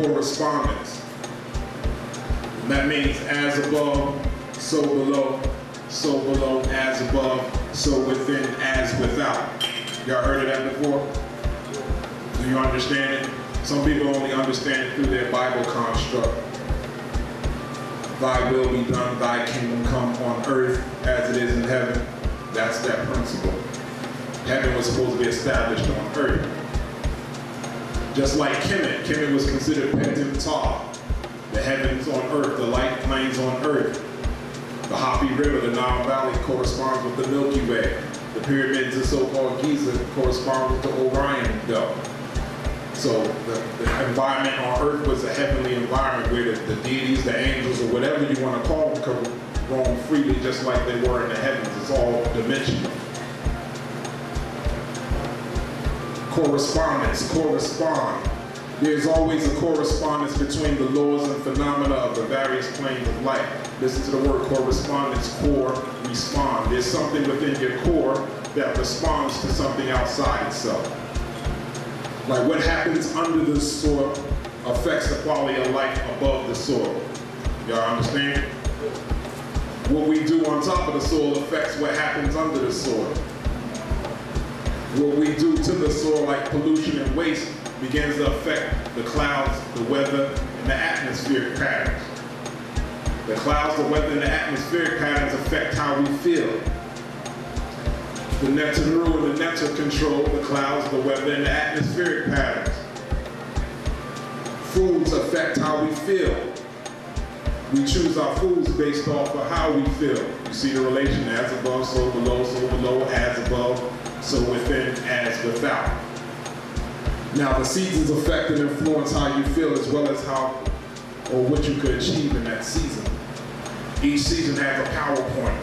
correspondence. And that means as above, so below, as above, so within, as without. Y'all heard of that before? Do you understand it? Some people only understand it through their Bible construct. Thy will be done, thy kingdom come on earth as it is in heaven. That's that principle. Heaven was supposed to be established on earth. Just like Kemet. Kemet was considered Pentim Ta. The heavens on earth, the light plains on earth. The Hopi River, the Nile Valley, corresponds with the Milky Way. The pyramids of so-called Giza correspond with the Orion Belt. So the environment on earth was a heavenly environment where the deities, the angels, or whatever you want to call them, could roam freely just like they were in the heavens. It's all dimensional. Correspondence, correspond. There's always a correspondence between the laws and phenomena of the various planes of life. Listen to the word correspondence, core, respond. There's something within your core that responds to something outside itself. Like what happens under the soil affects the quality of life above the soil. Y'all understand? What we do on top of the soil affects what happens under the soil. What we do to the soil, like pollution and waste, begins to affect the clouds, the weather, and the atmospheric patterns. The clouds, the weather, and the atmospheric patterns affect how we feel. The Neteru and the Neteru control the clouds, the weather, and the atmospheric patterns. Foods affect how we feel. We choose our foods based off of how we feel. You see the relation, as above, so below, as above, so within, as without. Now the seasons affect and influence how you feel as well as how or what you could achieve in that season. Each season has a PowerPoint.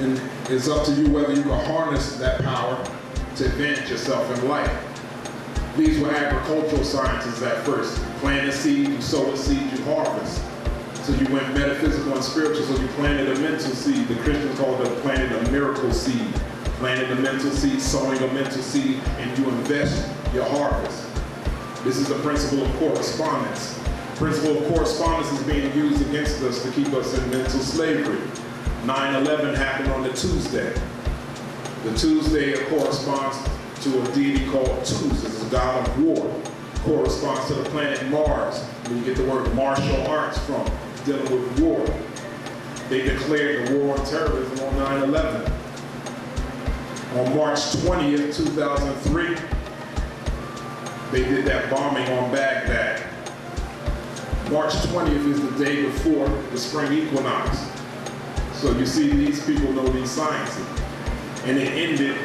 And it's up to you whether you can harness that power to advance yourself in life. These were agricultural sciences at first. You plant a seed, you sow a seed, you harvest. So you went metaphysical and spiritual, so you planted a mental seed. The Christians called it planted a miracle seed. Planted a mental seed, sowing a mental seed, and you invest your harvest. This is the principle of correspondence. The principle of correspondence is being used against us to keep us in mental slavery. 9/11 happened on the Tuesday. The Tuesday corresponds to a deity called Tus. It's a god of war. Corresponds to the planet Mars. Where you get the word martial arts from, dealing with war. They declared the war on terrorism on 9/11. On March 20th, 2003, they did that bombing on Baghdad. March 20th is the day before the spring equinox. So you see, these people know these sciences. And it ended,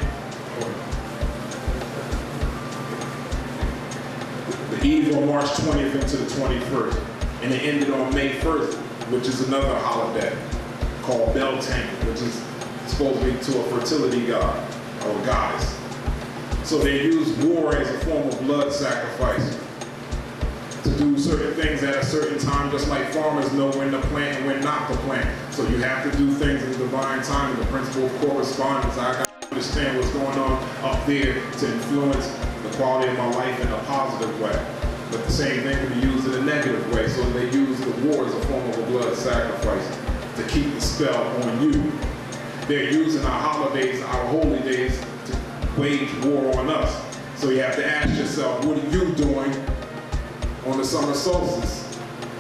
the eve on March 20th into the 21st. And it ended on May 1st, which is another holiday called Beltane, which is supposed to be to a fertility god or goddess. So they use war as a form of blood sacrifice to do certain things at a certain time, just like farmers know when to plant and when not to plant. So you have to do things in divine time. The principle of correspondence, I got to understand what's going on up there to influence the quality of my life in a positive way. But the same thing can be used in a negative way. So they use the war as a form of a blood sacrifice to keep the spell on you. They're using our holidays, our holy days, to wage war on us. So you have to ask yourself, what are you doing on the summer solstice?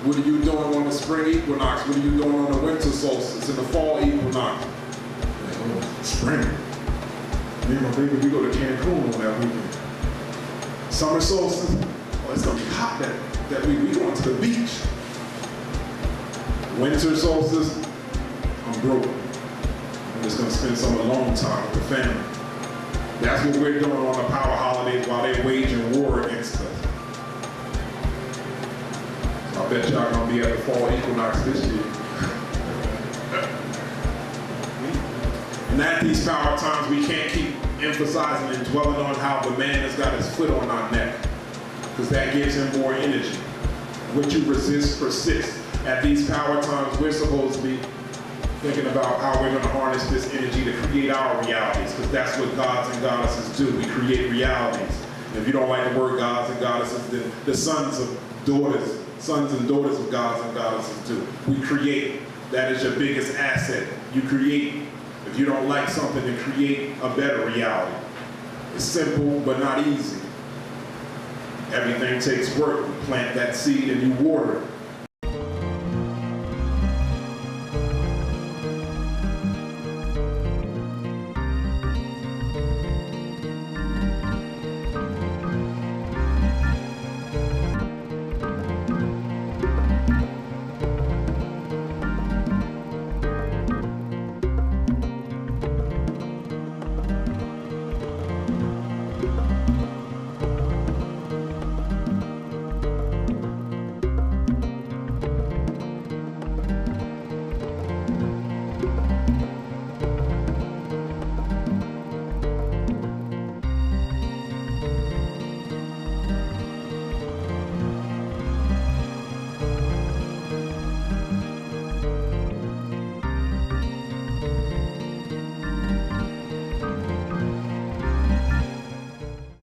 What are you doing on the spring equinox? What are you doing on the winter solstice and the fall equinox? Oh, spring. Me and my baby, we go to Cancun on that weekend. Summer solstice, oh, it's gonna be hot that week. We going to the beach. Winter solstice, I'm broke. I'm just gonna spend some alone time with the family. That's what we're doing on the power holidays while they're waging war against us. So I bet y'all gonna be at the fall equinox this year. And at these power times, we can't keep emphasizing and dwelling on how the man has got his foot on our neck, because that gives him more energy. What you resist persists. At these power times, we're supposed to be thinking about how we're going to harness this energy to create our realities, because that's what gods and goddesses do. We create realities. If you don't like the word gods and goddesses, then the sons and daughters of gods and goddesses do. We create. That is your biggest asset. You create. If you don't like something, then create a better reality. It's simple, but not easy. Everything takes work. You plant that seed and you water it.